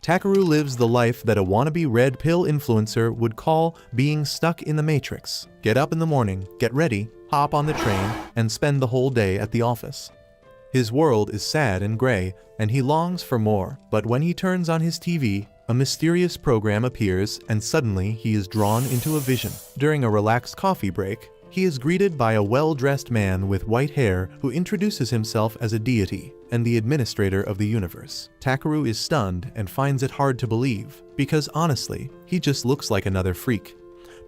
Takaru lives the life that a wannabe red pill influencer would call being stuck in the matrix. Get up in the morning, get ready, hop on the train, and spend the whole day at the office. His world is sad and gray, and he longs for more, but when he turns on his TV, a mysterious program appears and suddenly he is drawn into a vision. During a relaxed coffee break, he is greeted by a well-dressed man with white hair who introduces himself as a deity and the administrator of the universe. Takaru is stunned and finds it hard to believe, because honestly, he just looks like another freak.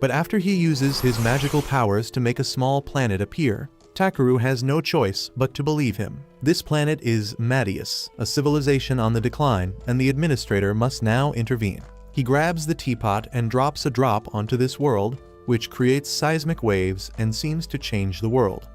But after he uses his magical powers to make a small planet appear, Takaru has no choice but to believe him. This planet is Madius, a civilization on the decline, and the administrator must now intervene. He grabs the teapot and drops a drop onto this world, which creates seismic waves and seems to change the world.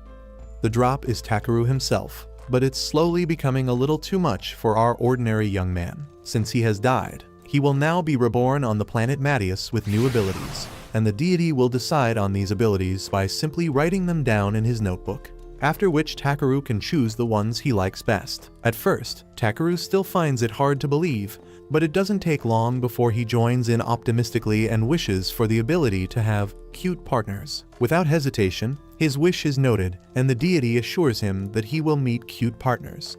The drop is Takaru himself, but it's slowly becoming a little too much for our ordinary young man. Since he has died, he will now be reborn on the planet Madius with new abilities, and the deity will decide on these abilities by simply writing them down in his notebook, after which Takaru can choose the ones he likes best. At first, Takaru still finds it hard to believe, but it doesn't take long before he joins in optimistically and wishes for the ability to have cute partners. Without hesitation, his wish is noted, and the deity assures him that he will meet cute partners.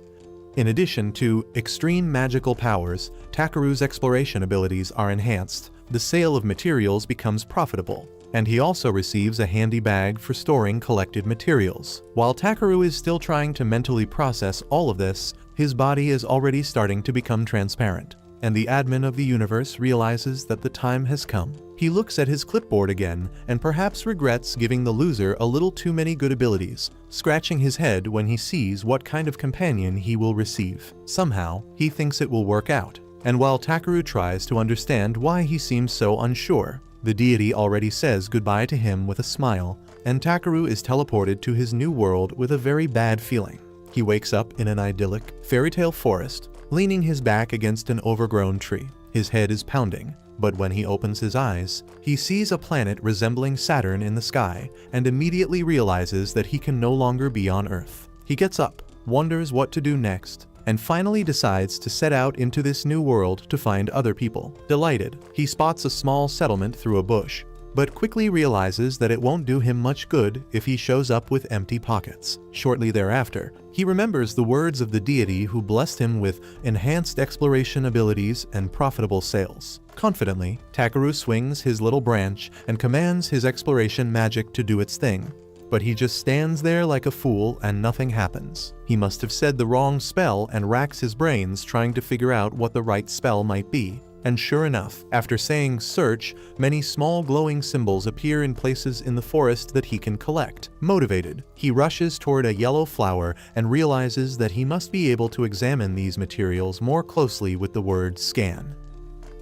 In addition to extreme magical powers, Takaru's exploration abilities are enhanced, the sale of materials becomes profitable, and he also receives a handy bag for storing collected materials. While Takaru is still trying to mentally process all of this, his body is already starting to become transparent, and the admin of the universe realizes that the time has come. He looks at his clipboard again and perhaps regrets giving the loser a little too many good abilities, scratching his head when he sees what kind of companion he will receive. Somehow, he thinks it will work out, and while Takaru tries to understand why he seems so unsure, the deity already says goodbye to him with a smile, and Takaru is teleported to his new world with a very bad feeling. He wakes up in an idyllic, fairy tale forest, leaning his back against an overgrown tree. His head is pounding, but when he opens his eyes, he sees a planet resembling Saturn in the sky and immediately realizes that he can no longer be on Earth. He gets up, wonders what to do next, and finally decides to set out into this new world to find other people. Delighted, he spots a small settlement through a bush, but quickly realizes that it won't do him much good if he shows up with empty pockets. Shortly thereafter, he remembers the words of the deity who blessed him with enhanced exploration abilities and profitable sales. Confidently, Takaru swings his little branch and commands his exploration magic to do its thing, but he just stands there like a fool and nothing happens. He must have said the wrong spell and racks his brains trying to figure out what the right spell might be. And sure enough, after saying search, many small glowing symbols appear in places in the forest that he can collect. Motivated, he rushes toward a yellow flower and realizes that he must be able to examine these materials more closely with the word scan.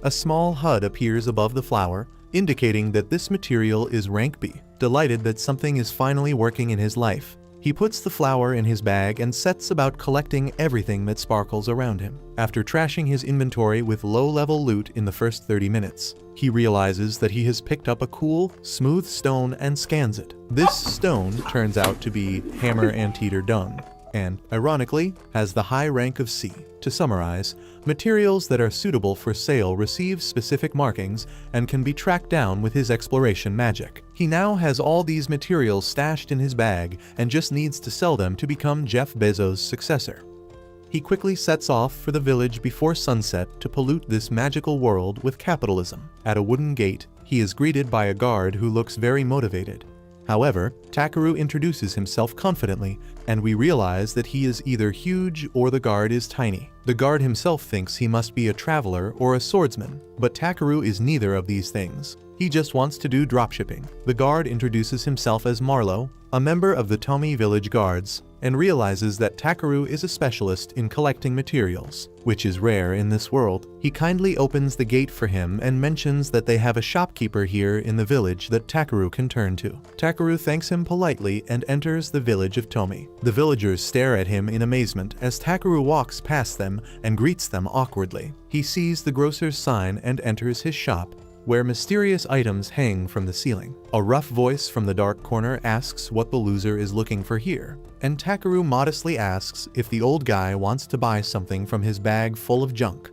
A small HUD appears above the flower, indicating that this material is rank B. Delighted that something is finally working in his life, he puts the flower in his bag and sets about collecting everything that sparkles around him. After trashing his inventory with low-level loot in the first 30 minutes, he realizes that he has picked up a cool, smooth stone and scans it. This stone turns out to be hammer anteater dung, and, ironically, has the high rank of C. To summarize, materials that are suitable for sale receive specific markings and can be tracked down with his exploration magic. He now has all these materials stashed in his bag and just needs to sell them to become Jeff Bezos' successor. He quickly sets off for the village before sunset to pollute this magical world with capitalism. At a wooden gate, he is greeted by a guard who looks very motivated. However, Takaru introduces himself confidently, and we realize that he is either huge or the guard is tiny. The guard himself thinks he must be a traveler or a swordsman, but Takaru is neither of these things. He just wants to do dropshipping. The guard introduces himself as Marlowe, a member of the Tomi Village Guards, and realizes that Takaru is a specialist in collecting materials, which is rare in this world. He kindly opens the gate for him and mentions that they have a shopkeeper here in the village that Takaru can turn to. Takaru thanks him politely and enters the village of Tomi. The villagers stare at him in amazement as Takaru walks past them and greets them awkwardly. He sees the grocer's sign and enters his shop, where mysterious items hang from the ceiling. A rough voice from the dark corner asks what the loser is looking for here, and Takaru modestly asks if the old guy wants to buy something from his bag full of junk.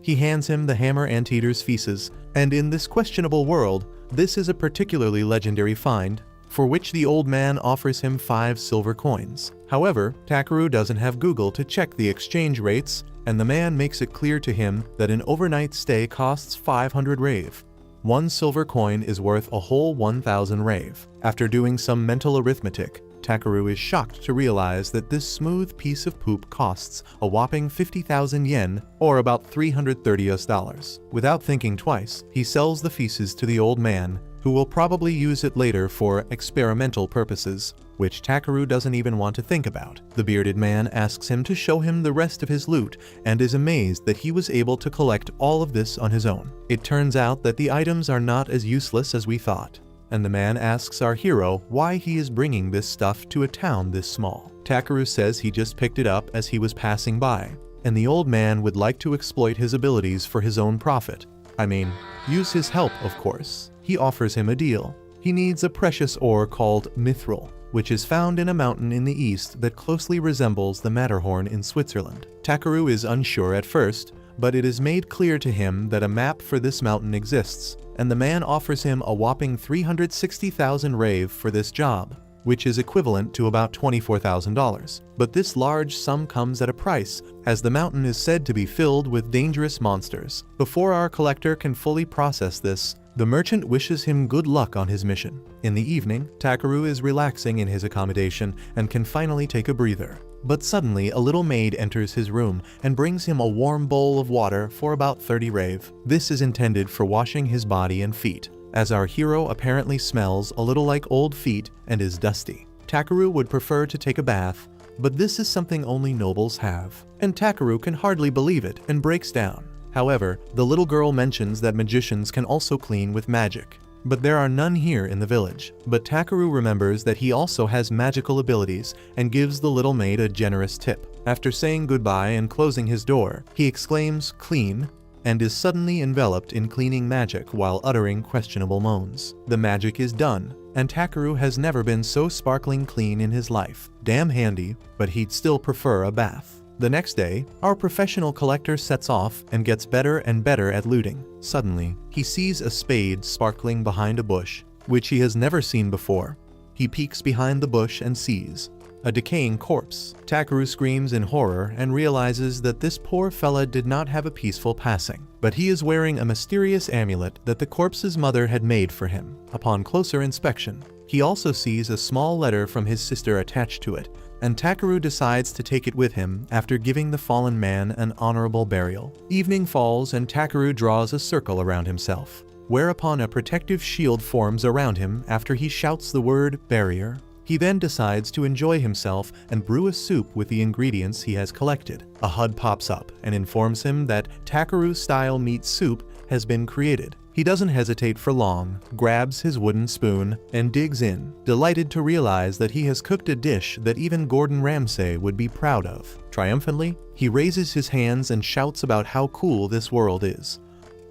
He hands him the hammer anteater's feces, and in this questionable world, this is a particularly legendary find, for which the old man offers him 5 silver coins. However, Takeru doesn't have Google to check the exchange rates, and the man makes it clear to him that an overnight stay costs 500 rave. 1 silver coin is worth a whole 1,000 rave. After doing some mental arithmetic, Takeru is shocked to realize that this smooth piece of poop costs a whopping 50,000 yen, or about $330 US. Without thinking twice, he sells the feces to the old man, who will probably use it later for experimental purposes, which Takeru doesn't even want to think about. The bearded man asks him to show him the rest of his loot and is amazed that he was able to collect all of this on his own. It turns out that the items are not as useless as we thought, and the man asks our hero why he is bringing this stuff to a town this small. Takeru says he just picked it up as he was passing by, and the old man would like to exploit his abilities for his own profit. I mean, use his help, of course. He offers him a deal. He needs a precious ore called mithril, which is found in a mountain in the east that closely resembles the Matterhorn in Switzerland. Takeru is unsure at first, but it is made clear to him that a map for this mountain exists, and the man offers him a whopping 360,000 rave for this job, which is equivalent to about $24,000. But this large sum comes at a price, as the mountain is said to be filled with dangerous monsters. Before our collector can fully process this, the merchant wishes him good luck on his mission. In the evening, Takeru is relaxing in his accommodation and can finally take a breather. But suddenly, a little maid enters his room and brings him a warm bowl of water for about 30 rave. This is intended for washing his body and feet, as our hero apparently smells a little like old feet and is dusty. Takeru would prefer to take a bath, but this is something only nobles have, and Takeru can hardly believe it and breaks down. However, the little girl mentions that magicians can also clean with magic, but there are none here in the village. But Takeru remembers that he also has magical abilities and gives the little maid a generous tip. After saying goodbye and closing his door, he exclaims "clean" and is suddenly enveloped in cleaning magic while uttering questionable moans. The magic is done, and Takeru has never been so sparkling clean in his life. Damn handy, but he'd still prefer a bath. The next day, our professional collector sets off and gets better and better at looting. Suddenly, he sees a spade sparkling behind a bush, which he has never seen before. He peeks behind the bush and sees a decaying corpse. Takeru screams in horror and realizes that this poor fella did not have a peaceful passing, but he is wearing a mysterious amulet that the corpse's mother had made for him. Upon closer inspection, he also sees a small letter from his sister attached to it, and Takeru decides to take it with him after giving the fallen man an honorable burial. Evening falls and Takeru draws a circle around himself, whereupon a protective shield forms around him after he shouts the word barrier. He then decides to enjoy himself and brew a soup with the ingredients he has collected. A HUD pops up and informs him that Takeru-style meat soup has been created. He doesn't hesitate for long, grabs his wooden spoon, and digs in, delighted to realize that he has cooked a dish that even Gordon Ramsay would be proud of. Triumphantly, he raises his hands and shouts about how cool this world is.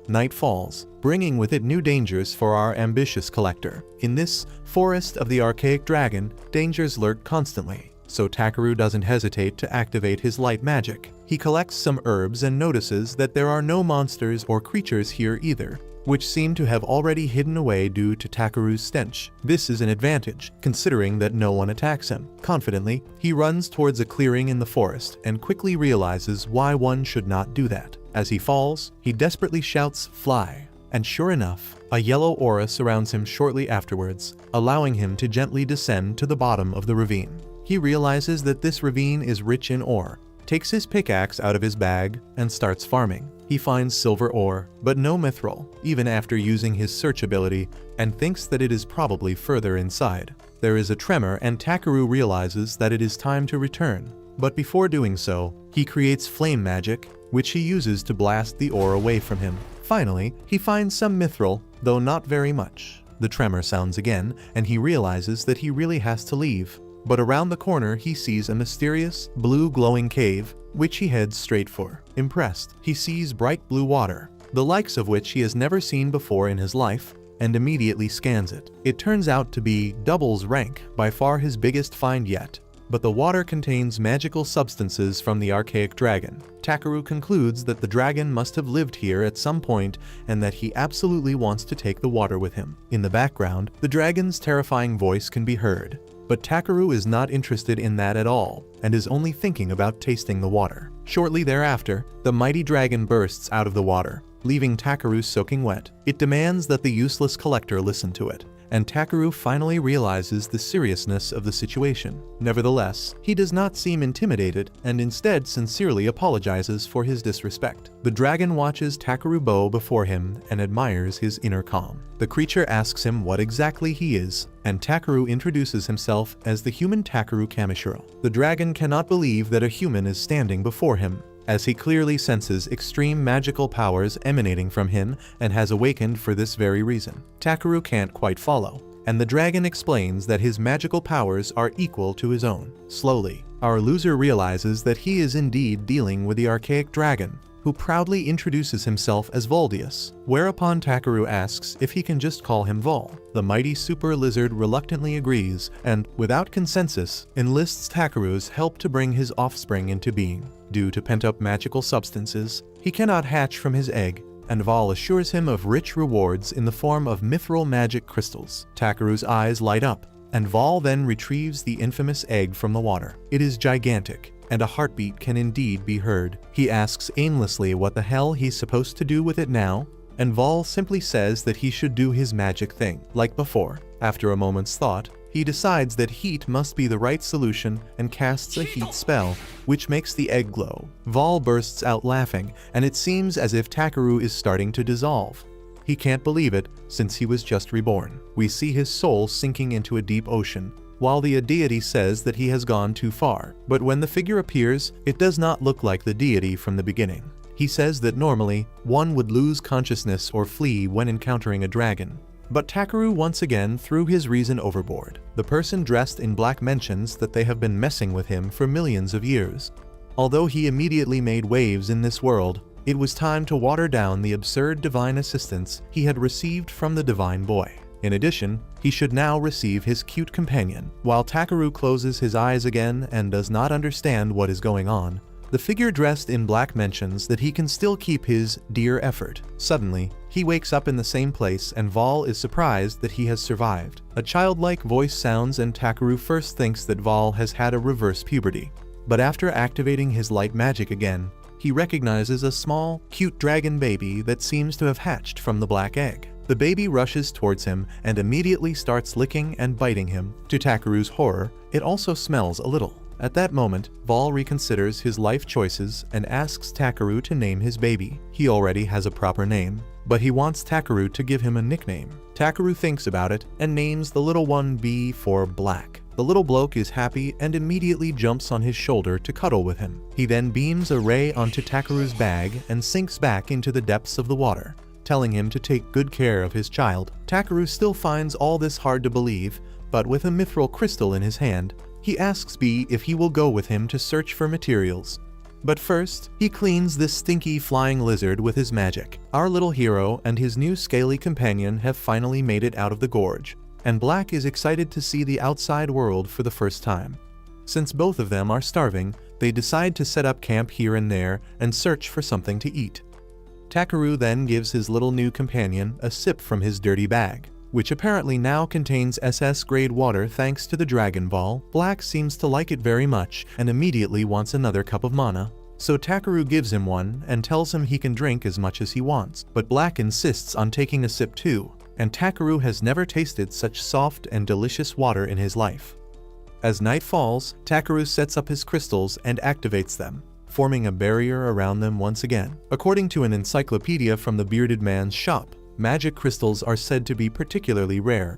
Night falls, bringing with it new dangers for our ambitious collector. In this forest of the archaic dragon, dangers lurk constantly, so Takeru doesn't hesitate to activate his light magic. He collects some herbs and notices that there are no monsters or creatures here either, which seem to have already hidden away due to Takeru's stench. This is an advantage, considering that no one attacks him. Confidently, he runs towards a clearing in the forest and quickly realizes why one should not do that. As he falls, he desperately shouts, "Fly!" And sure enough, a yellow aura surrounds him shortly afterwards, allowing him to gently descend to the bottom of the ravine. He realizes that this ravine is rich in ore, takes his pickaxe out of his bag, and starts farming. He finds silver ore, but no mithril, even after using his search ability, and thinks that it is probably further inside. There is a tremor and Takeru realizes that it is time to return. But before doing so, he creates flame magic, which he uses to blast the ore away from him. Finally, he finds some mithril, though not very much. The tremor sounds again, and he realizes that he really has to leave. But around the corner he sees a mysterious, blue glowing cave, which he heads straight for. Impressed, he sees bright blue water, the likes of which he has never seen before in his life, and immediately scans it. It turns out to be Double's rank, by far his biggest find yet. but the water contains magical substances from the archaic dragon. Takeru concludes that the dragon must have lived here at some point and that he absolutely wants to take the water with him. In the background, the dragon's terrifying voice can be heard, but Takeru is not interested in that at all and is only thinking about tasting the water. Shortly thereafter, the mighty dragon bursts out of the water, leaving Takeru soaking wet. It demands that the useless collector listen to it, and Takeru finally realizes the seriousness of the situation. Nevertheless, he does not seem intimidated and instead sincerely apologizes for his disrespect. The dragon watches Takeru bow before him and admires his inner calm. The creature asks him what exactly he is, and Takeru introduces himself as the human Takeru Kamishiro. The dragon cannot believe that a human is standing before him, as he clearly senses extreme magical powers emanating from him and has awakened for this very reason. Takeru can't quite follow, and the dragon explains that his magical powers are equal to his own. Slowly, our loser realizes that he is indeed dealing with the archaic dragon, who proudly introduces himself as Valdius, whereupon Takeru asks if he can just call him Vol. The mighty super lizard reluctantly agrees and, without consensus, enlists Takeru's help to bring his offspring into being. Due to pent-up magical substances, he cannot hatch from his egg, and Vol assures him of rich rewards in the form of mithril magic crystals. Takeru's eyes light up, and Vol then retrieves the infamous egg from the water. It is gigantic, and a heartbeat can indeed be heard. He asks aimlessly what the hell he's supposed to do with it now, and Vol simply says that he should do his magic thing. Like before, after a moment's thought, he decides that heat must be the right solution and casts a heat spell, which makes the egg glow. Vol bursts out laughing, and it seems as if Takeru is starting to dissolve. He can't believe it, since he was just reborn. We see his soul sinking into a deep ocean, while the deity says that he has gone too far. But when the figure appears, it does not look like the deity from the beginning. He says that normally, one would lose consciousness or flee when encountering a dragon. But Takeru once again threw his reason overboard. The person dressed in black mentions that they have been messing with him for millions of years. Although he immediately made waves in this world, it was time to water down the absurd divine assistance he had received from the divine boy. In addition, he should now receive his cute companion. While Takeru closes his eyes again and does not understand what is going on, the figure dressed in black mentions that he can still keep his dear effort. Suddenly, he wakes up in the same place and Vol is surprised that he has survived. A childlike voice sounds and Takeru first thinks that Vol has had a reverse puberty. But after activating his light magic again, he recognizes a small, cute dragon baby that seems to have hatched from the black egg. The baby rushes towards him and immediately starts licking and biting him. To Takeru's horror, it also smells a little. At that moment, Vol reconsiders his life choices and asks Takeru to name his baby. He already has a proper name, but he wants Takeru to give him a nickname. Takeru thinks about it and names the little one B for Black. The little bloke is happy and immediately jumps on his shoulder to cuddle with him. He then beams a ray onto Takeru's bag and sinks back into the depths of the water, telling him to take good care of his child. Takeru still finds all this hard to believe, but with a mithril crystal in his hand, he asks B if he will go with him to search for materials. But first, he cleans this stinky flying lizard with his magic. Our little hero and his new scaly companion have finally made it out of the gorge, and Black is excited to see the outside world for the first time. Since both of them are starving, they decide to set up camp here and there and search for something to eat. Takeru then gives his little new companion a sip from his dirty bag, which apparently now contains SS-grade water thanks to the Dragon Ball. Black seems to like it very much and immediately wants another cup of mana. So Takeru gives him one and tells him he can drink as much as he wants. But Black insists on taking a sip too, and Takeru has never tasted such soft and delicious water in his life. As night falls, Takeru sets up his crystals and activates them, forming a barrier around them once again. According to an encyclopedia from the Bearded Man's shop, magic crystals are said to be particularly rare.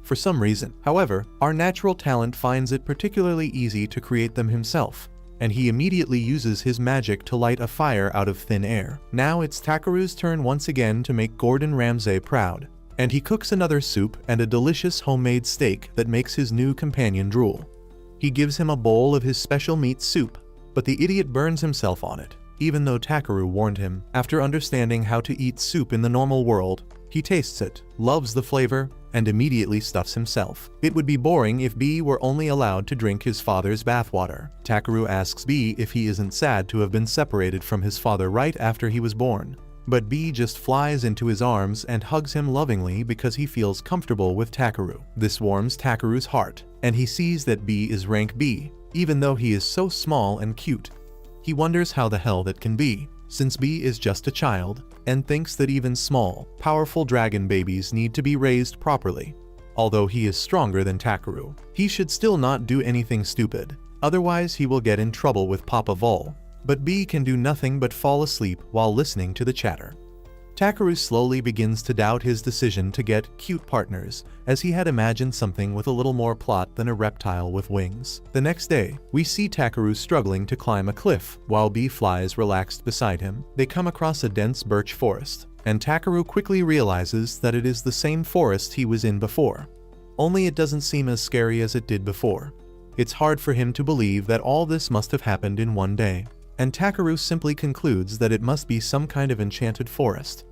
For some reason, however, our natural talent finds it particularly easy to create them himself, and he immediately uses his magic to light a fire out of thin air. Now it's Takeru's turn once again to make Gordon Ramsay proud, and he cooks another soup and a delicious homemade steak that makes his new companion drool. He gives him a bowl of his special meat soup, but the idiot burns himself on it, even though Takeru warned him. After understanding how to eat soup in the normal world, he tastes it, loves the flavor, and immediately stuffs himself. It would be boring if B were only allowed to drink his father's bathwater. Takeru asks B if he isn't sad to have been separated from his father right after he was born. But B just flies into his arms and hugs him lovingly because he feels comfortable with Takeru. This warms Takeru's heart, and he sees that B is rank B, even though he is so small and cute. He wonders how the hell that can be, since B is just a child, and thinks that even small, powerful dragon babies need to be raised properly. Although he is stronger than Takeru, he should still not do anything stupid, otherwise he will get in trouble with Papa Vol. But B can do nothing but fall asleep while listening to the chatter. Takeru slowly begins to doubt his decision to get cute partners, as he had imagined something with a little more plot than a reptile with wings. The next day, we see Takeru struggling to climb a cliff, while B flies relaxed beside him. They come across a dense birch forest, and Takeru quickly realizes that it is the same forest he was in before. Only it doesn't seem as scary as it did before. It's hard for him to believe that all this must have happened in one day, and Takeru simply concludes that it must be some kind of enchanted forest.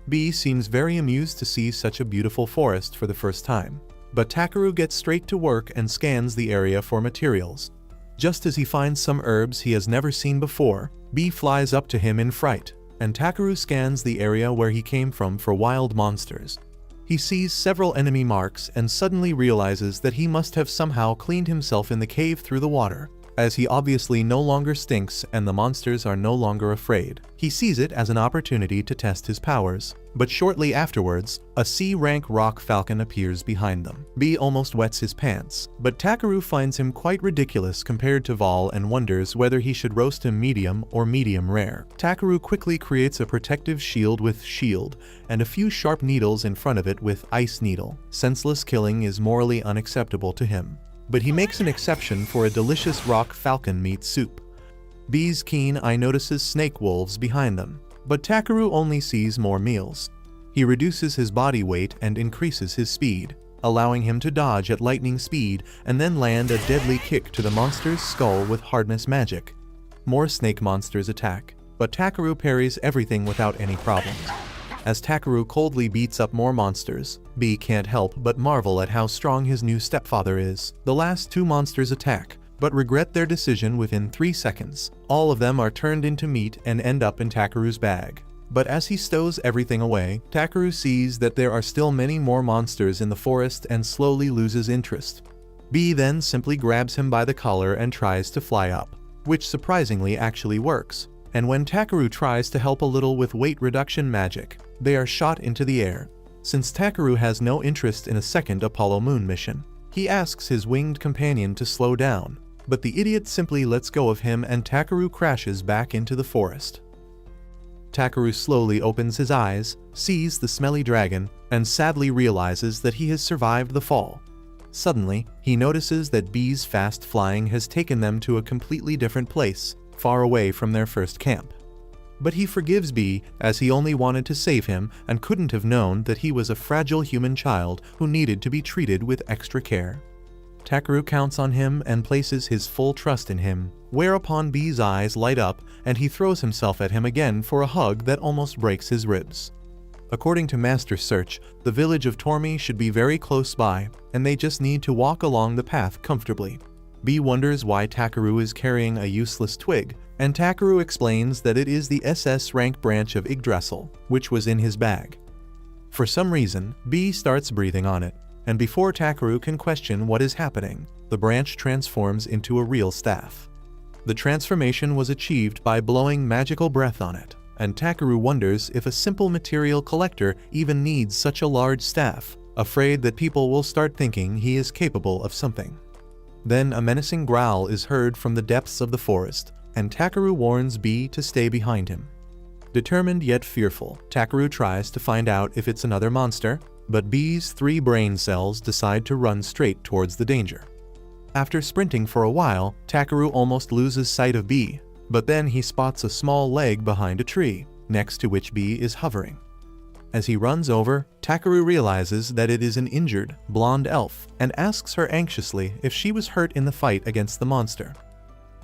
B seems very amused to see such a beautiful forest for the first time, but Takeru gets straight to work and scans the area for materials. Just as he finds some herbs he has never seen before, B flies up to him in fright, and Takeru scans the area where he came from for wild monsters. He sees several enemy marks and suddenly realizes that he must have somehow cleaned himself in the cave through the water, as he obviously no longer stinks and the monsters are no longer afraid. He sees it as an opportunity to test his powers, but shortly afterwards, a C-rank rock falcon appears behind them. B almost wets his pants, but Takeru finds him quite ridiculous compared to Vol and wonders whether he should roast him medium or medium rare. Takeru quickly creates a protective shield with shield, and a few sharp needles in front of it with ice needle. Senseless killing is morally unacceptable to him, but he makes an exception for a delicious rock falcon meat soup. B's keen eye notices snake wolves behind them, but Takeru only sees more meals. He reduces his body weight and increases his speed, allowing him to dodge at lightning speed and then land a deadly kick to the monster's skull with hardness magic. More snake monsters attack, but Takeru parries everything without any problems. As Takeru coldly beats up more monsters, B can't help but marvel at how strong his new stepfather is. The last two monsters attack, but regret their decision within 3 seconds. All of them are turned into meat and end up in Takeru's bag. But as he stows everything away, Takeru sees that there are still many more monsters in the forest and slowly loses interest. B then simply grabs him by the collar and tries to fly up, which surprisingly actually works. And when Takeru tries to help a little with weight reduction magic, they are shot into the air. Since Takeru has no interest in a second Apollo Moon mission, he asks his winged companion to slow down, but the idiot simply lets go of him and Takeru crashes back into the forest. Takeru slowly opens his eyes, sees the smelly dragon, and sadly realizes that he has survived the fall. Suddenly, he notices that B's fast flying has taken them to a completely different place, far away from their first camp. But he forgives B, as he only wanted to save him and couldn't have known that he was a fragile human child who needed to be treated with extra care. Takeru counts on him and places his full trust in him, whereupon B's eyes light up and he throws himself at him again for a hug that almost breaks his ribs. According to Master Search, the village of Tormi should be very close by, and they just need to walk along the path comfortably. B wonders why Takeru is carrying a useless twig, and Takeru explains that it is the SS rank branch of Yggdrasil, which was in his bag. For some reason, B starts breathing on it, and before Takeru can question what is happening, the branch transforms into a real staff. The transformation was achieved by blowing magical breath on it, and Takeru wonders if a simple material collector even needs such a large staff, afraid that people will start thinking he is capable of something. Then a menacing growl is heard from the depths of the forest, and Takeru warns B to stay behind him. Determined yet fearful, Takeru tries to find out if it's another monster, but B's 3 brain cells decide to run straight towards the danger. After sprinting for a while, Takeru almost loses sight of B, but then he spots a small leg behind a tree, next to which B is hovering. As he runs over, Takeru realizes that it is an injured, blonde elf and asks her anxiously if she was hurt in the fight against the monster.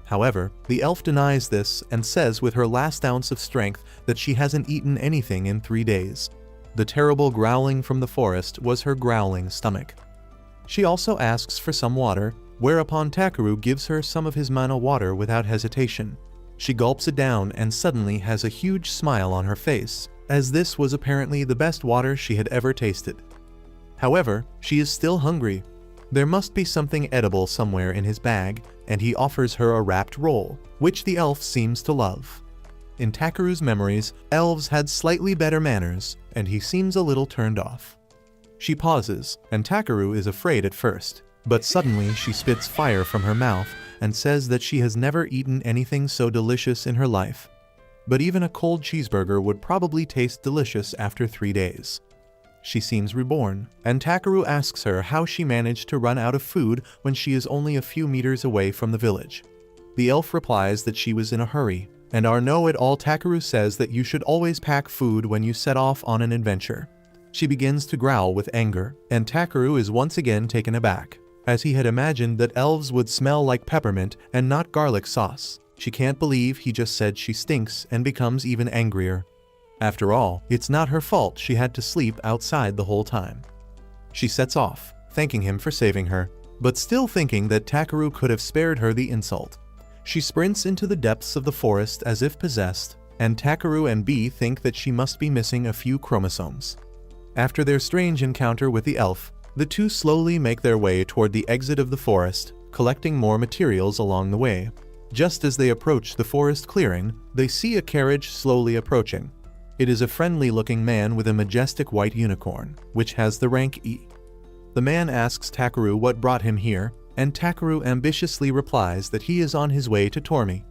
However, the elf denies this and says with her last ounce of strength that she hasn't eaten anything in 3 days. The terrible growling from the forest was her growling stomach. She also asks for some water, whereupon Takeru gives her some of his mana water without hesitation. She gulps it down and suddenly has a huge smile on her face, as this was apparently the best water she had ever tasted. However, she is still hungry. There must be something edible somewhere in his bag, and he offers her a wrapped roll, which the elf seems to love. In Takeru's memories, elves had slightly better manners, and he seems a little turned off. She pauses, and Takeru is afraid at first, but suddenly she spits fire from her mouth and says that she has never eaten anything so delicious in her life. But even a cold cheeseburger would probably taste delicious after 3 days. She seems reborn, and Takeru asks her how she managed to run out of food when she is only a few meters away from the village. The elf replies that she was in a hurry, and our know-it-all Takeru says that you should always pack food when you set off on an adventure. She begins to growl with anger, and Takeru is once again taken aback, as he had imagined that elves would smell like peppermint and not garlic sauce. She can't believe he just said she stinks and becomes even angrier. After all, it's not her fault she had to sleep outside the whole time. She sets off, thanking him for saving her, but still thinking that Takeru could have spared her the insult. She sprints into the depths of the forest as if possessed, and Takeru and Bee think that she must be missing a few chromosomes. After their strange encounter with the elf, the two slowly make their way toward the exit of the forest, collecting more materials along the way. Just as they approach the forest clearing, they see a carriage slowly approaching. It is a friendly-looking man with a majestic white unicorn, which has the rank E. The man asks Takeru what brought him here, and Takeru ambitiously replies that he is on his way to Tormi.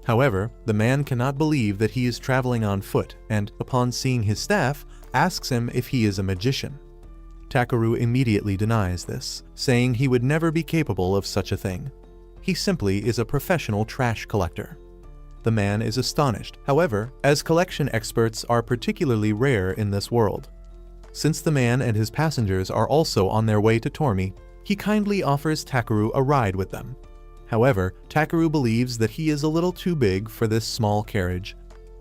However, the man cannot believe that he is traveling on foot, and, upon seeing his staff, asks him if he is a magician. Takeru immediately denies this, saying he would never be capable of such a thing. He simply is a professional trash collector. The man is astonished, however, as collection experts are particularly rare in this world. Since the man and his passengers are also on their way to Tormi, he kindly offers Takeru a ride with them. However, Takeru believes that he is a little too big for this small carriage.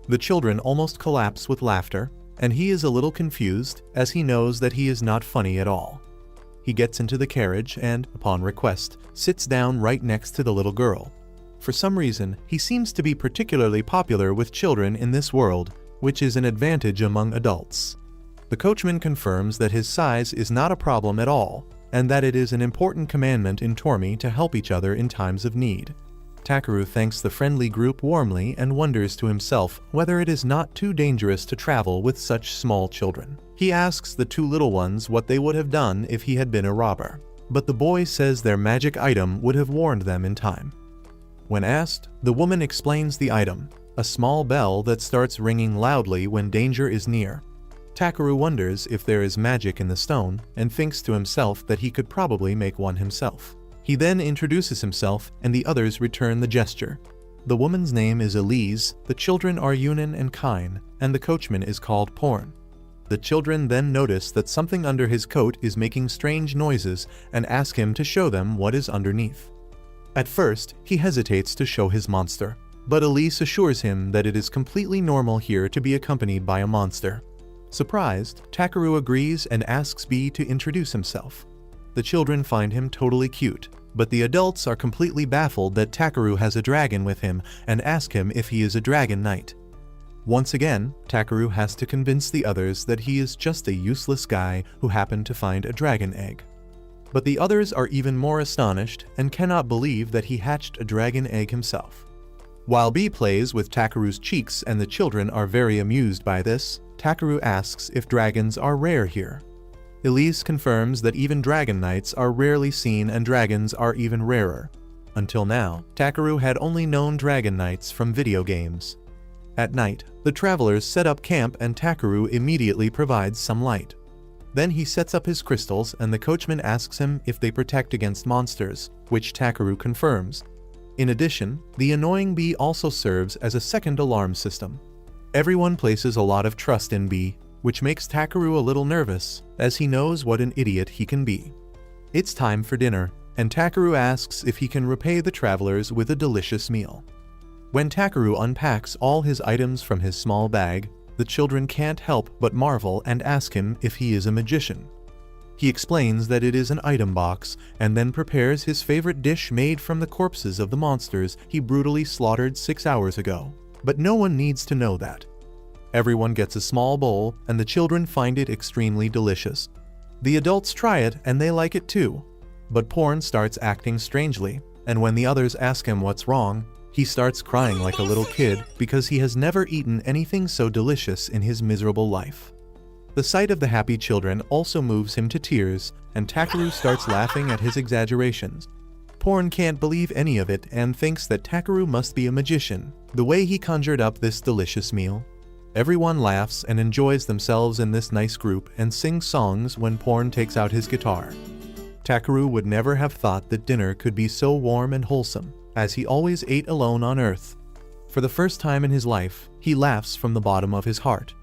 The children almost collapse with laughter, and he is a little confused as he knows that he is not funny at all. He gets into the carriage and, upon request, sits down right next to the little girl. For some reason, he seems to be particularly popular with children in this world, which is an advantage among adults. The coachman confirms that his size is not a problem at all, and that it is an important commandment in Tormi to help each other in times of need. Takeru thanks the friendly group warmly and wonders to himself whether it is not too dangerous to travel with such small children. He asks the two little ones what they would have done if he had been a robber, but the boy says their magic item would have warned them in time. When asked, the woman explains the item, a small bell that starts ringing loudly when danger is near. Takeru wonders if there is magic in the stone and thinks to himself that he could probably make one himself. He then introduces himself and the others return the gesture. The woman's name is Elise, the children are Yunin and Kine, and the coachman is called Porn. The children then notice that something under his coat is making strange noises and ask him to show them what is underneath. At first, he hesitates to show his monster, but Elise assures him that it is completely normal here to be accompanied by a monster. Surprised, Takeru agrees and asks Bee to introduce himself. The children find him totally cute, but the adults are completely baffled that Takeru has a dragon with him and ask him if he is a dragon knight. Once again, Takeru has to convince the others that he is just a useless guy who happened to find a dragon egg. But the others are even more astonished and cannot believe that he hatched a dragon egg himself. While Bee plays with Takeru's cheeks and the children are very amused by this, Takeru asks if dragons are rare here. Elise confirms that even dragon knights are rarely seen and dragons are even rarer. Until now, Takeru had only known dragon knights from video games. At night, the travelers set up camp and Takeru immediately provides some light. Then he sets up his crystals and the coachman asks him if they protect against monsters, which Takeru confirms. In addition, the annoying Bee also serves as a second alarm system. Everyone places a lot of trust in Bee, which makes Takeru a little nervous, as he knows what an idiot he can be. It's time for dinner, and Takeru asks if he can repay the travelers with a delicious meal. When Takeru unpacks all his items from his small bag, the children can't help but marvel and ask him if he is a magician. He explains that it is an item box and then prepares his favorite dish made from the corpses of the monsters he brutally slaughtered 6 hours ago. But no one needs to know that. Everyone gets a small bowl and the children find it extremely delicious. The adults try it and they like it too. But Porn starts acting strangely, and when the others ask him what's wrong, he starts crying like a little kid because he has never eaten anything so delicious in his miserable life. The sight of the happy children also moves him to tears, and Takeru starts laughing at his exaggerations. Porn can't believe any of it and thinks that Takeru must be a magician, the way he conjured up this delicious meal. Everyone laughs and enjoys themselves in this nice group and sings songs when Porn takes out his guitar. Takeru would never have thought that dinner could be so warm and wholesome, as he always ate alone on Earth. For the first time in his life, he laughs from the bottom of his heart.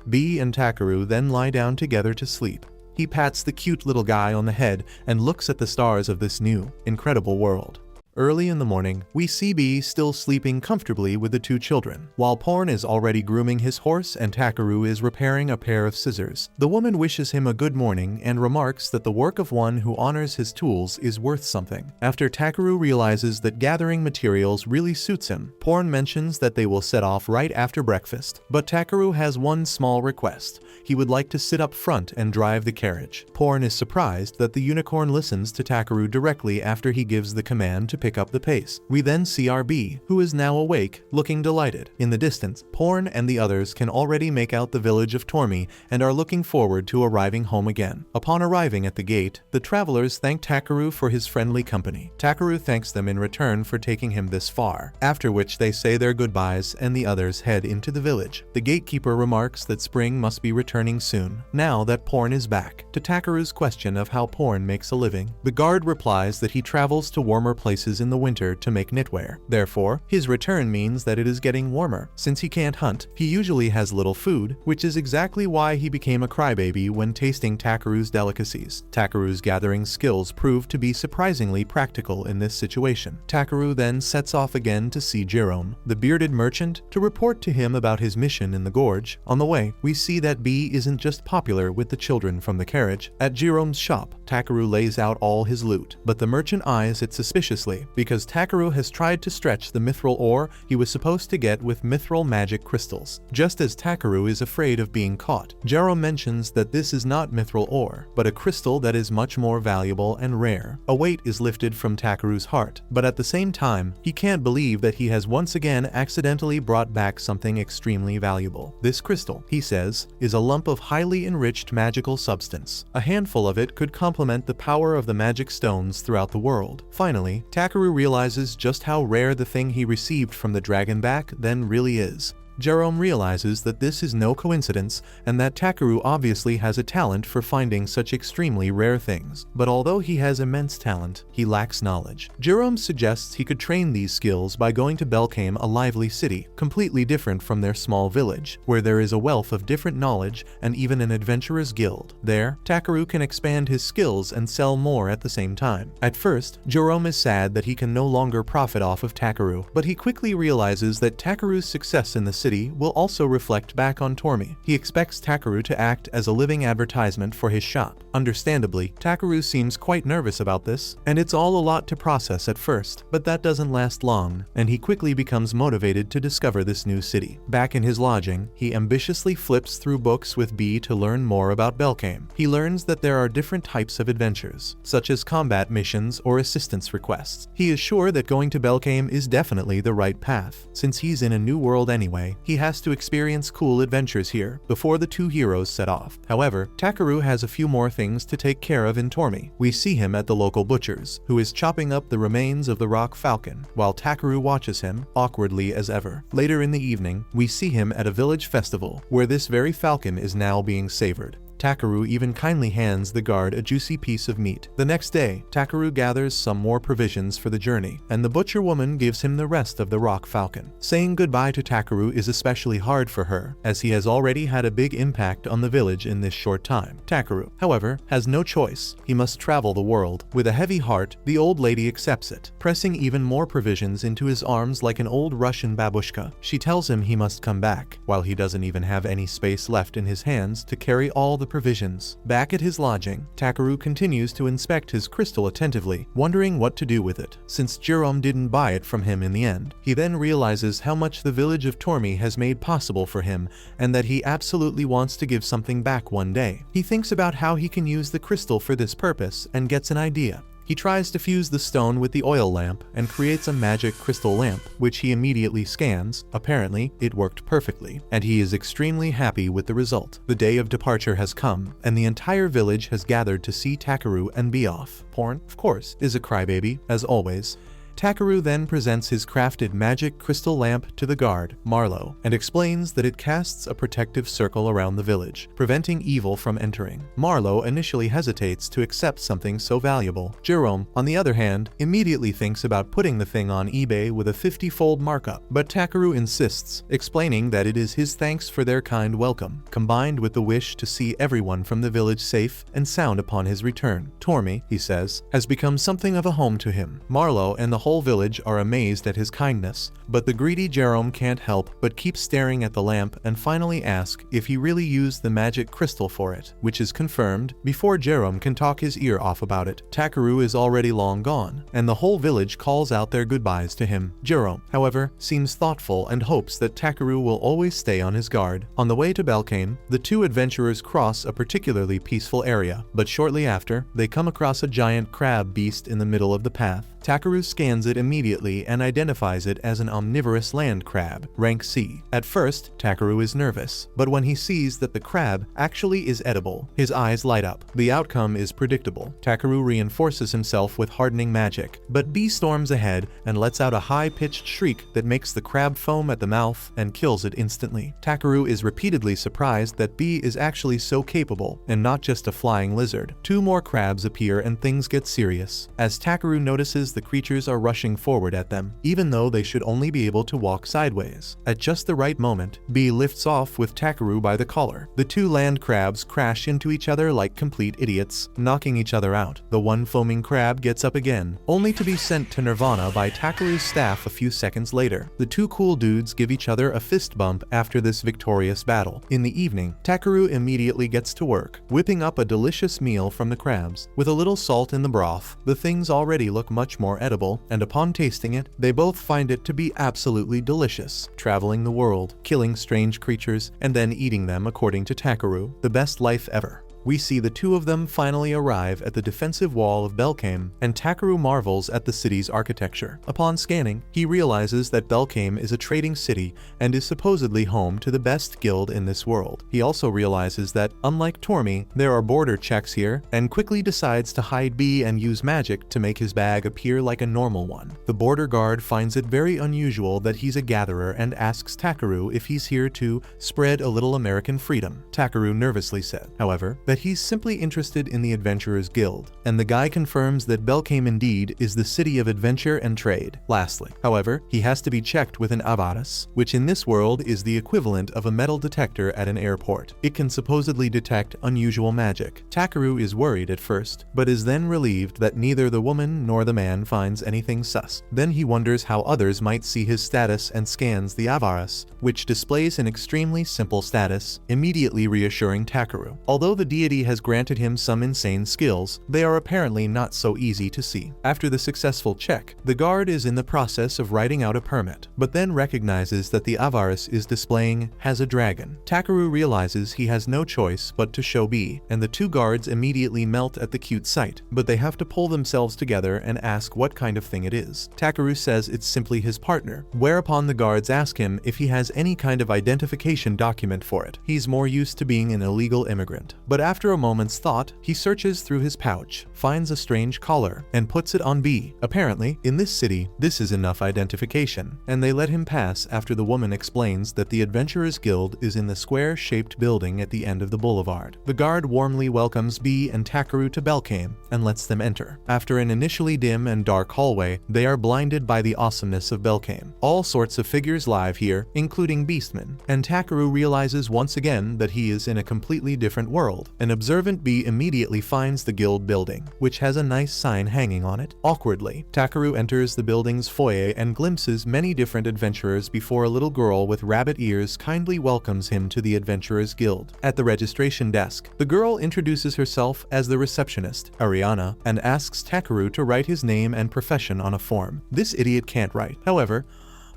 Bee and Takeru then lie down together to sleep. He pats the cute little guy on the head and looks at the stars of this new, incredible world. Early in the morning, we see Bee still sleeping comfortably with the two children, while Porn is already grooming his horse and Takeru is repairing a pair of scissors. The woman wishes him a good morning and remarks that the work of one who honors his tools is worth something. After Takeru realizes that gathering materials really suits him, Porn mentions that they will set off right after breakfast. But Takeru has one small request. He would like to sit up front and drive the carriage. Porn is surprised that the unicorn listens to Takeru directly after he gives the command to pick up the pace. We then see our Bee, who is now awake, looking delighted. In the distance, Porn and the others can already make out the village of Tormi and are looking forward to arriving home again. Upon arriving at the gate, the travelers thank Takeru for his friendly company. Takeru thanks them in return for taking him this far, after which they say their goodbyes and the others head into the village. The gatekeeper remarks that spring must be returning soon, now that Porn is back. To Takeru's question of how Porn makes a living, the guard replies that he travels to warmer places in the winter to make knitwear. Therefore, his return means that it is getting warmer. Since he can't hunt, he usually has little food, which is exactly why he became a crybaby when tasting Takeru's delicacies. Takeru's gathering skills prove to be surprisingly practical in this situation. Takeru then sets off again to see Jerome, the bearded merchant, to report to him about his mission in the gorge. On the way, we see that Bee isn't just popular with the children from the carriage. At Jerome's shop, Takeru lays out all his loot, but the merchant eyes it suspiciously because Takeru has tried to stretch the mithril ore he was supposed to get with mithril magic crystals. Just as Takeru is afraid of being caught, Jerome mentions that this is not mithril ore, but a crystal that is much more valuable and rare. A weight is lifted from Takeru's heart, but at the same time, he can't believe that he has once again accidentally brought back something extremely valuable. This crystal, he says, is a lump of highly enriched magical substance. A handful of it could complement the power of the magic stones throughout the world. Finally, Takeru realizes just how rare the thing he received from the dragonback then really is. Jerome realizes that this is no coincidence and that Takeru obviously has a talent for finding such extremely rare things. But although he has immense talent, he lacks knowledge. Jerome suggests he could train these skills by going to Belcame, a lively city, completely different from their small village, where there is a wealth of different knowledge and even an adventurer's guild. There, Takeru can expand his skills and sell more at the same time. At first, Jerome is sad that he can no longer profit off of Takeru, but he quickly realizes that Takeru's success in the city will also reflect back on Tormi. He expects Takeru to act as a living advertisement for his shop. Understandably, Takeru seems quite nervous about this, and it's all a lot to process at first, but that doesn't last long, and he quickly becomes motivated to discover this new city. Back in his lodging, he ambitiously flips through books with Bee to learn more about Belcame. He learns that there are different types of adventures, such as combat missions or assistance requests. He is sure that going to Belcame is definitely the right path. Since he's in a new world anyway, he has to experience cool adventures here before the two heroes set off. However, Takeru has a few more things to take care of in Tormi. We see him at the local butcher's, who is chopping up the remains of the rock falcon, while Takeru watches him, awkwardly as ever. Later in the evening, we see him at a village festival, where this very falcon is now being savored. Takaru even kindly hands the guard a juicy piece of meat. The next day, Takaru gathers some more provisions for the journey, and the butcher woman gives him the rest of the rock falcon. Saying goodbye to Takaru is especially hard for her, as he has already had a big impact on the village in this short time. Takaru, however, has no choice. He must travel the world. With a heavy heart, the old lady accepts it, pressing even more provisions into his arms like an old Russian babushka. She tells him he must come back, while he doesn't even have any space left in his hands to carry all the provisions. Back at his lodging, Takaru continues to inspect his crystal attentively, wondering what to do with it, since Jerome didn't buy it from him in the end. He then realizes how much the village of Tormi has made possible for him, and that he absolutely wants to give something back one day. He thinks about how he can use the crystal for this purpose and gets an idea. He tries to fuse the stone with the oil lamp and creates a magic crystal lamp, which he immediately scans. Apparently, it worked perfectly, and he is extremely happy with the result. The day of departure has come, and the entire village has gathered to see Takaru and be off. Porn, of course, is a crybaby, as always. Takaru then presents his crafted magic crystal lamp to the guard, Marlowe, and explains that it casts a protective circle around the village, preventing evil from entering. Marlowe initially hesitates to accept something so valuable. Jerome, on the other hand, immediately thinks about putting the thing on eBay with a 50-fold markup, but Takaru insists, explaining that it is his thanks for their kind welcome, combined with the wish to see everyone from the village safe and sound upon his return. Tormi, he says, has become something of a home to him. Marlowe and the whole village are amazed at his kindness, but the greedy Jerome can't help but keep staring at the lamp and finally ask if he really used the magic crystal for it, which is confirmed before Jerome can talk his ear off about it. Takaru is already long gone, and the whole village calls out their goodbyes to him. Jerome, however, seems thoughtful and hopes that Takaru will always stay on his guard. On the way to Belkane, the two adventurers cross a particularly peaceful area, but shortly after, they come across a giant crab beast in the middle of the path. Takaru scans it immediately and identifies it as an omnivorous land crab, rank C. At first, Takaru is nervous, but when he sees that the crab actually is edible, his eyes light up. The outcome is predictable. Takaru reinforces himself with hardening magic, but B storms ahead and lets out a high-pitched shriek that makes the crab foam at the mouth and kills it instantly. Takaru is repeatedly surprised that B is actually so capable, and not just a flying lizard. Two more crabs appear and things get serious, as Takaru notices the creatures are rushing forward at them, even though they should only be able to walk sideways. At just the right moment, B lifts off with Takaru by the collar. The two land crabs crash into each other like complete idiots, knocking each other out. The one foaming crab gets up again, only to be sent to Nirvana by Takaru's staff a few seconds later. The two cool dudes give each other a fist bump after this victorious battle. In the evening, Takaru immediately gets to work, whipping up a delicious meal from the crabs. With a little salt in the broth, the things already look much more edible, and upon tasting it, they both find it to be absolutely delicious. Traveling the world, killing strange creatures, and then eating them, according to Takaru, the best life ever. We see the two of them finally arrive at the defensive wall of Belkane, and Takaru marvels at the city's architecture. Upon scanning, he realizes that Belkane is a trading city and is supposedly home to the best guild in this world. He also realizes that, unlike Tormi, there are border checks here, and quickly decides to hide B and use magic to make his bag appear like a normal one. The border guard finds it very unusual that he's a gatherer and asks Takaru if he's here to spread a little American freedom. Takaru nervously said, however, that he's simply interested in the Adventurers Guild, and the guy confirms that Belkane indeed is the city of adventure and trade. Lastly, however, he has to be checked with an avaras, which in this world is the equivalent of a metal detector at an airport. It can supposedly detect unusual magic. Takaru is worried at first, but is then relieved that neither the woman nor the man finds anything sus. Then he wonders how others might see his status and scans the avaras, which displays an extremely simple status, immediately reassuring Takaru. Although the deity has granted him some insane skills, they are apparently not so easy to see. After the successful check, the guard is in the process of writing out a permit, but then recognizes that the avaras is displaying has a dragon. Takaru realizes he has no choice but to show B, and the two guards immediately melt at the cute sight, but they have to pull themselves together and ask what kind of thing it is. Takaru says it's simply his partner, whereupon the guards ask him if he has any kind of identification document for it. He's more used to being an illegal immigrant, but After a moment's thought, he searches through his pouch, finds a strange collar, and puts it on B. Apparently, in this city, this is enough identification, and they let him pass after the woman explains that the Adventurers Guild is in the square-shaped building at the end of the boulevard. The guard warmly welcomes B and Takaru to Belkame and lets them enter. After an initially dim and dark hallway, they are blinded by the awesomeness of Belkame. All sorts of figures live here, including Beastmen, and Takaru realizes once again that he is in a completely different world. An observant B immediately finds the guild building, which has a nice sign hanging on it. Awkwardly, Takaru enters the building's foyer and glimpses many different adventurers before a little girl with rabbit ears kindly welcomes him to the Adventurers Guild. At the registration desk, the girl introduces herself as the receptionist, Ariana, and asks Takaru to write his name and profession on a form. This idiot can't write, however,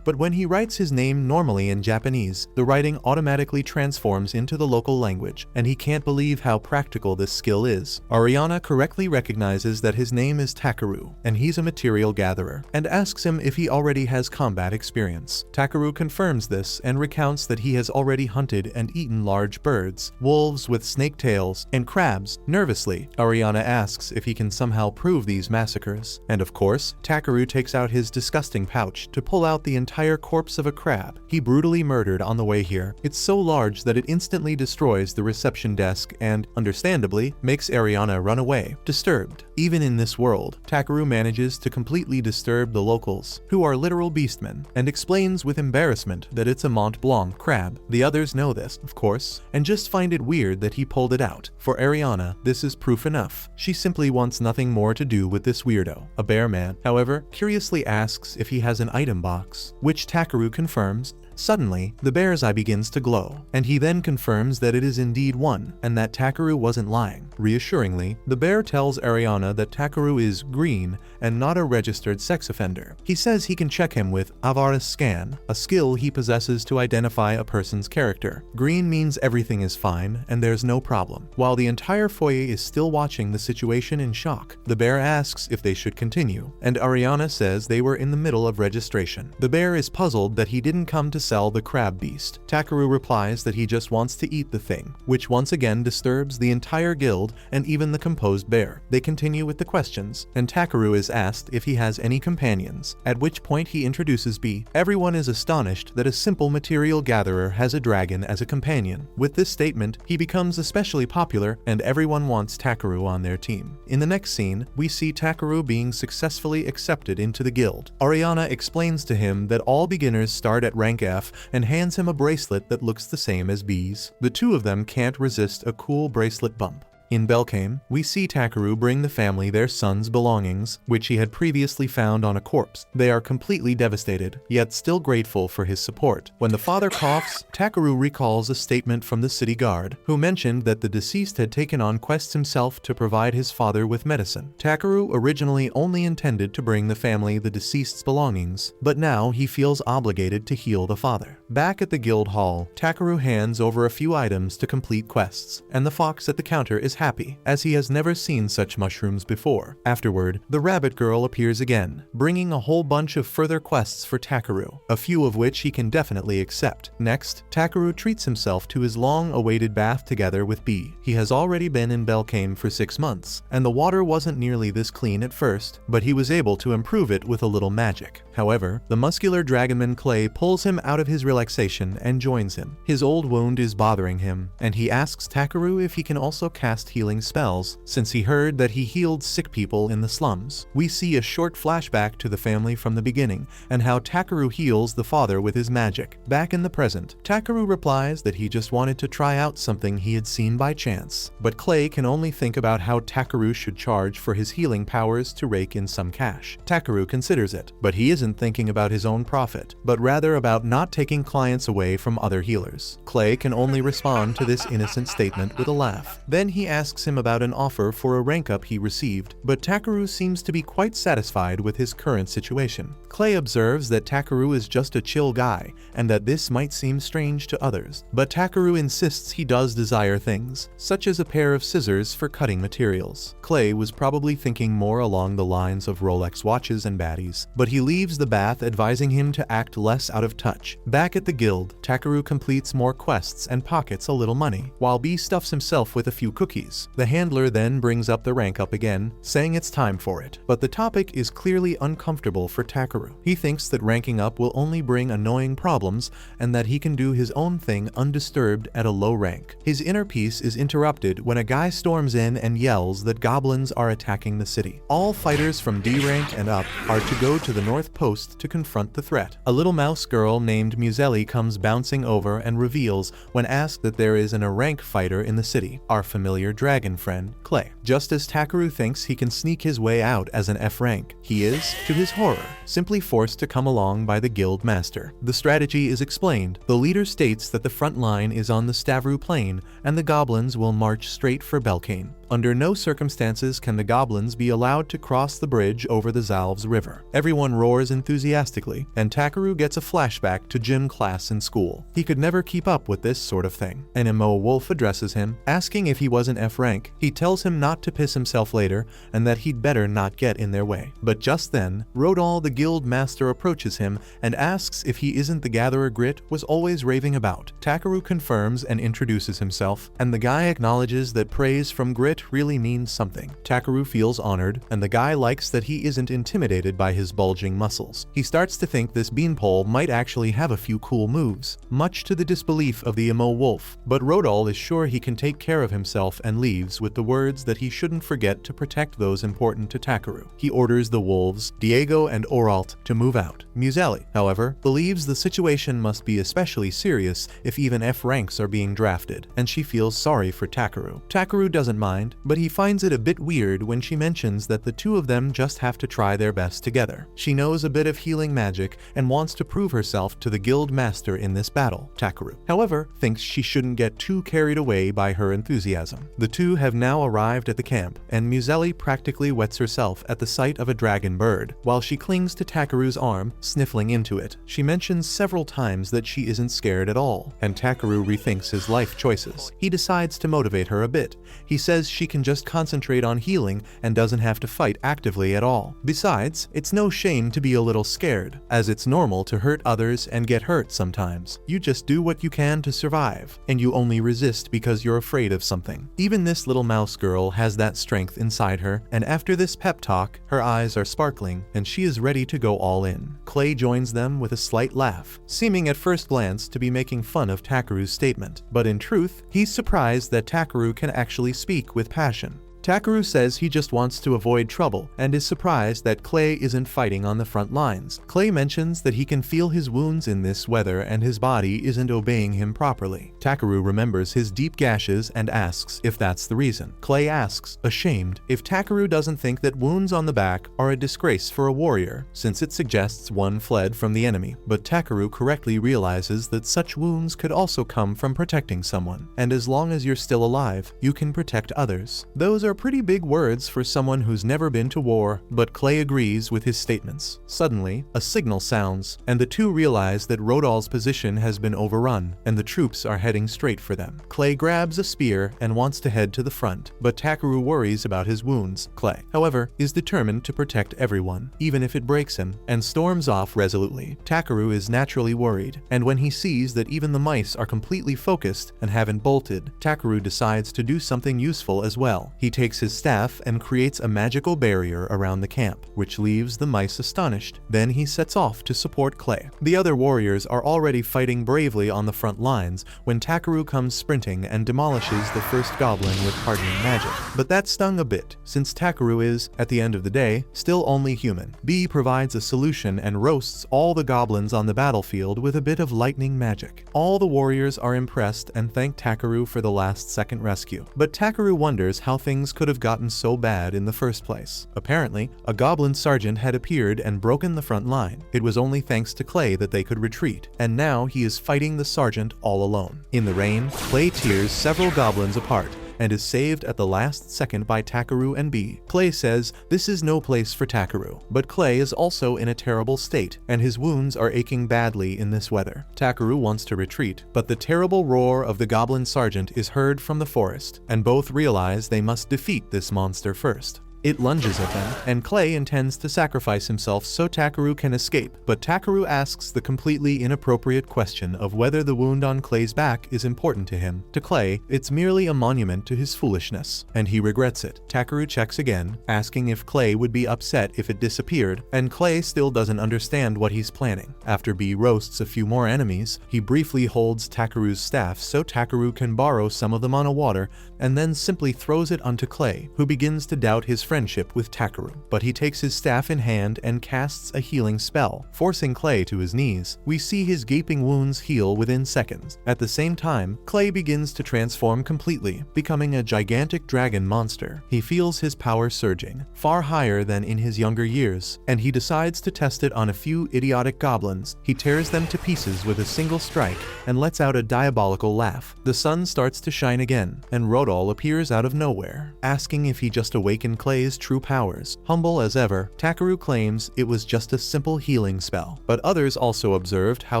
but when he writes his name normally in Japanese, the writing automatically transforms into the local language, and he can't believe how practical this skill is. Ariana correctly recognizes that his name is Takaru, and he's a material gatherer, and asks him if he already has combat experience. Takaru confirms this and recounts that he has already hunted and eaten large birds, wolves with snake tails, and crabs. Nervously, Ariana asks if he can somehow prove these massacres, and of course, Takaru takes out his disgusting pouch to pull out the entire corpse of a crab he brutally murdered on the way here. It's so large that it instantly destroys the reception desk and, understandably, makes Ariana run away, disturbed. Even in this world, Takaru manages to completely disturb the locals, who are literal beastmen, and explains with embarrassment that it's a Mont Blanc crab. The others know this, of course, and just find it weird that he pulled it out. For Ariana, this is proof enough. She simply wants nothing more to do with this weirdo. A bear man, however, curiously asks if he has an item box, which Takaru confirms. Suddenly, the bear's eye begins to glow, and he then confirms that it is indeed one, and that Takaru wasn't lying. Reassuringly, the bear tells Ariana that Takaru is green and not a registered sex offender. He says he can check him with Avara Scan, a skill he possesses to identify a person's character. Green means everything is fine, and there's no problem. While the entire foyer is still watching the situation in shock, the bear asks if they should continue, and Ariana says they were in the middle of registration. The bear is puzzled that he didn't come to sell the crab beast. Takaru replies that he just wants to eat the thing, which once again disturbs the entire guild and even the composed bear. They continue with the questions, and Takaru is asked if he has any companions, at which point he introduces B. Everyone is astonished that a simple material gatherer has a dragon as a companion. With this statement, he becomes especially popular, and everyone wants Takaru on their team. In the next scene, we see Takaru being successfully accepted into the guild. Ariana explains to him that all beginners start at rank F and hands him a bracelet that looks the same as B's. The two of them can't resist a cool bracelet bump. In Belkame, we see Takaru bring the family their son's belongings, which he had previously found on a corpse. They are completely devastated, yet still grateful for his support. When the father coughs, Takaru recalls a statement from the city guard, who mentioned that the deceased had taken on quests himself to provide his father with medicine. Takaru originally only intended to bring the family the deceased's belongings, but now he feels obligated to heal the father. Back at the guild hall, Takaru hands over a few items to complete quests, and the fox at the counter is happy, as he has never seen such mushrooms before. Afterward, the rabbit girl appears again, bringing a whole bunch of further quests for Takaru, a few of which he can definitely accept. Next, Takaru treats himself to his long-awaited bath together with B. He has already been in Belkame for 6 months, and the water wasn't nearly this clean at first, but he was able to improve it with a little magic. However, the muscular dragonman Clay pulls him out of his relaxation and joins him. His old wound is bothering him, and he asks Takaru if he can also cast healing spells, since he heard that he healed sick people in the slums. We see a short flashback to the family from the beginning, and how Takaru heals the father with his magic. Back in the present, Takaru replies that he just wanted to try out something he had seen by chance, but Clay can only think about how Takaru should charge for his healing powers to rake in some cash. Takaru considers it, but he isn't thinking about his own profit, but rather about not taking clients away from other healers. Clay can only respond to this innocent statement with a laugh. Then he asks him about an offer for a rank up he received, but Takaru seems to be quite satisfied with his current situation. Clay observes that Takaru is just a chill guy, and that this might seem strange to others, but Takaru insists he does desire things, such as a pair of scissors for cutting materials. Clay was probably thinking more along the lines of Rolex watches and baddies, but he leaves the bath advising him to act less out of touch. Back at the guild, Takeru completes more quests and pockets a little money, while B stuffs himself with a few cookies. The handler then brings up the rank up again, saying it's time for it. But the topic is clearly uncomfortable for Takeru. He thinks that ranking up will only bring annoying problems and that he can do his own thing undisturbed at a low rank. His inner peace is interrupted when a guy storms in and yells that goblins are attacking the city. All fighters from D rank and up are to go to the north post to confront the threat. A little mouse girl named Muselli comes bouncing over and reveals when asked that there is an A rank fighter in the city, our familiar dragon friend, Clay. Just as Takeru thinks he can sneak his way out as an F rank, he is, to his horror, simply forced to come along by the guild master. The strategy is explained. The leader states that the front line is on the Stavru Plain and the goblins will march straight for Belkane. Under no circumstances can the goblins be allowed to cross the bridge over the Zalves River. Everyone roars enthusiastically, and Takeru gets a flashback to gym class in school. He could never keep up with this sort of thing. An MO wolf addresses him, asking if he was an F rank. He tells him not to piss himself later, and that he'd better not get in their way. But just then, Rodal the guild master approaches him and asks if he isn't the gatherer Grit was always raving about. Takeru confirms and introduces himself, and the guy acknowledges that praise from Grit really means something. Takeru feels honored, and the guy likes that he isn't intimidated by his bulging muscles. He starts to think this beanpole might actually have a few cool moves, much to the disbelief of the emo wolf. But Rodal is sure he can take care of himself and leaves with the words that he shouldn't forget to protect those important to Takeru. He orders the wolves, Diego and Oralt, to move out. Muselli, however, believes the situation must be especially serious if even F ranks are being drafted, and she feels sorry for Takeru. Takeru doesn't mind, but he finds it a bit weird when she mentions that the two of them just have to try their best together. She knows a bit of healing magic and wants to prove herself to the guild master in this battle. Takeru, however, thinks she shouldn't get too carried away by her enthusiasm. The two have now arrived at the camp, and Muselli practically wets herself at the sight of a dragon bird, while she clings to Takeru's arm, sniffling into it. She mentions several times that she isn't scared at all, and Takeru rethinks his life choices. He decides to motivate her a bit. He says she can just concentrate on healing and doesn't have to fight actively at all. Besides, it's no shame to be a little scared, as it's normal to hurt others and get hurt sometimes. You just do what you can to survive, and you only resist because you're afraid of something. Even this little mouse girl has that strength inside her, and after this pep talk, her eyes are sparkling, and she is ready to go all in. Clay joins them with a slight laugh, seeming at first glance to be making fun of Takeru's statement. But in truth, he's surprised that Takeru can actually speak with passion. Takeru says he just wants to avoid trouble and is surprised that Clay isn't fighting on the front lines. Clay mentions that he can feel his wounds in this weather and his body isn't obeying him properly. Takeru remembers his deep gashes and asks if that's the reason. Clay asks, ashamed, if Takeru doesn't think that wounds on the back are a disgrace for a warrior, since it suggests one fled from the enemy. But Takeru correctly realizes that such wounds could also come from protecting someone, and as long as you're still alive, you can protect others. Those are pretty big words for someone who's never been to war, but Clay agrees with his statements. Suddenly, a signal sounds, and the two realize that Rodal's position has been overrun, and the troops are heading straight for them. Clay grabs a spear and wants to head to the front, but Takeru worries about his wounds. Clay, however, is determined to protect everyone, even if it breaks him, and storms off resolutely. Takeru is naturally worried, and when he sees that even the mice are completely focused and haven't bolted, Takeru decides to do something useful as well. He takes his staff and creates a magical barrier around the camp, which leaves the mice astonished. Then he sets off to support Clay. The other warriors are already fighting bravely on the front lines when Takeru comes sprinting and demolishes the first goblin with hardening magic. But that stung a bit, since Takeru is, at the end of the day, still only human. B provides a solution and roasts all the goblins on the battlefield with a bit of lightning magic. All the warriors are impressed and thank Takeru for the last-second rescue. But Takeru wonders how things could have gotten so bad in the first place. Apparently, a goblin sergeant had appeared and broken the front line. It was only thanks to Clay that they could retreat, and now he is fighting the sergeant all alone. In the rain, Clay tears several goblins apart and is saved at the last second by Takeru and B. Clay says this is no place for Takeru, but Clay is also in a terrible state, and his wounds are aching badly in this weather. Takeru wants to retreat, but the terrible roar of the goblin sergeant is heard from the forest, and both realize they must defeat this monster first. It lunges at them, and Clay intends to sacrifice himself so Takeru can escape, but Takeru asks the completely inappropriate question of whether the wound on Clay's back is important to him. To Clay, it's merely a monument to his foolishness, and he regrets it. Takeru checks again, asking if Clay would be upset if it disappeared, and Clay still doesn't understand what he's planning. After B roasts a few more enemies, he briefly holds Takeru's staff so Takeru can borrow some of the mana water, and then simply throws it onto Clay, who begins to doubt his friendship with Takeru. But he takes his staff in hand and casts a healing spell, forcing Clay to his knees. We see his gaping wounds heal within seconds. At the same time, Clay begins to transform completely, becoming a gigantic dragon monster. He feels his power surging, far higher than in his younger years, and he decides to test it on a few idiotic goblins. He tears them to pieces with a single strike and lets out a diabolical laugh. The sun starts to shine again, and Rodol appears out of nowhere, asking if he just awakened Clay's true powers. Humble as ever, Takeru claims it was just a simple healing spell, but others also observed how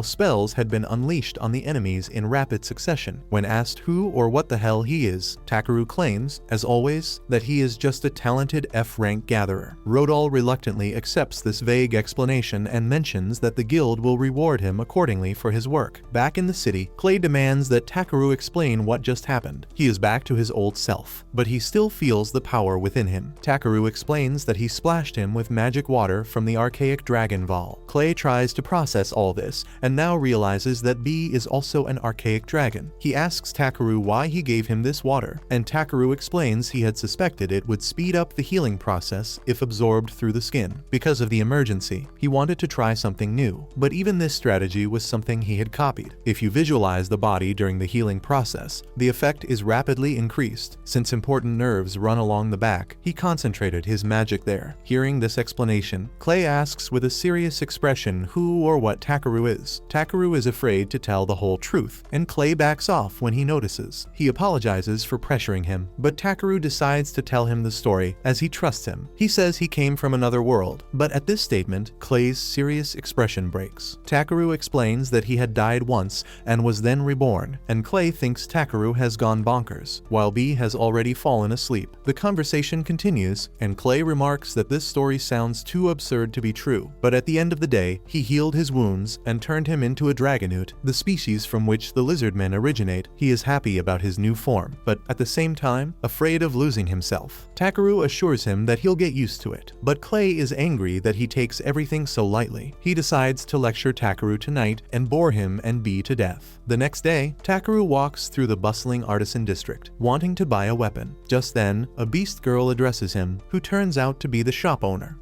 spells had been unleashed on the enemies in rapid succession. When asked who or what the hell he is, Takeru claims, as always, that he is just a talented F-rank gatherer. Rodol reluctantly accepts this vague explanation and mentions that the guild will reward him accordingly for his work. Back in the city, Clay demands that Takeru explain what just happened. He is back to his old self, but he still feels the power within him. Takeru explains that he splashed him with magic water from the archaic dragon Val. Clay tries to process all this, and now realizes that B is also an archaic dragon. He asks Takeru why he gave him this water, and Takeru explains he had suspected it would speed up the healing process if absorbed through the skin. Because of the emergency, he wanted to try something new, but even this strategy was something he had copied. If you visualize the body during the healing process, the effect is rapidly increased. Since important nerves run along the back, he concentrated his magic there. Hearing this explanation, Clay asks with a serious expression who or what Takeru is. Takeru is afraid to tell the whole truth, and Clay backs off when he notices. He apologizes for pressuring him, but Takeru decides to tell him the story as he trusts him. He says he came from another world, but at this statement, Clay's serious expression breaks. Takeru explains that he had died once and was then reborn, and Clay thinks Takeru has gone bonkers, while B has already fallen asleep. The conversation continues, and Clay remarks that this story sounds too absurd to be true, but at the end of the day, he healed his wounds and turned him into a dragonute, the species from which the lizardmen originate. He is happy about his new form, but at the same time, afraid of losing himself. Takeru assures him that he'll get used to it, but Clay is angry that he takes everything so lightly. He decides to lecture Takeru tonight and bore him and B to death. The next day, Takeru walks through the bustling artisan district, wanting to buy a weapon. Just then, a beast girl addresses him, who turns out to be the shop owner.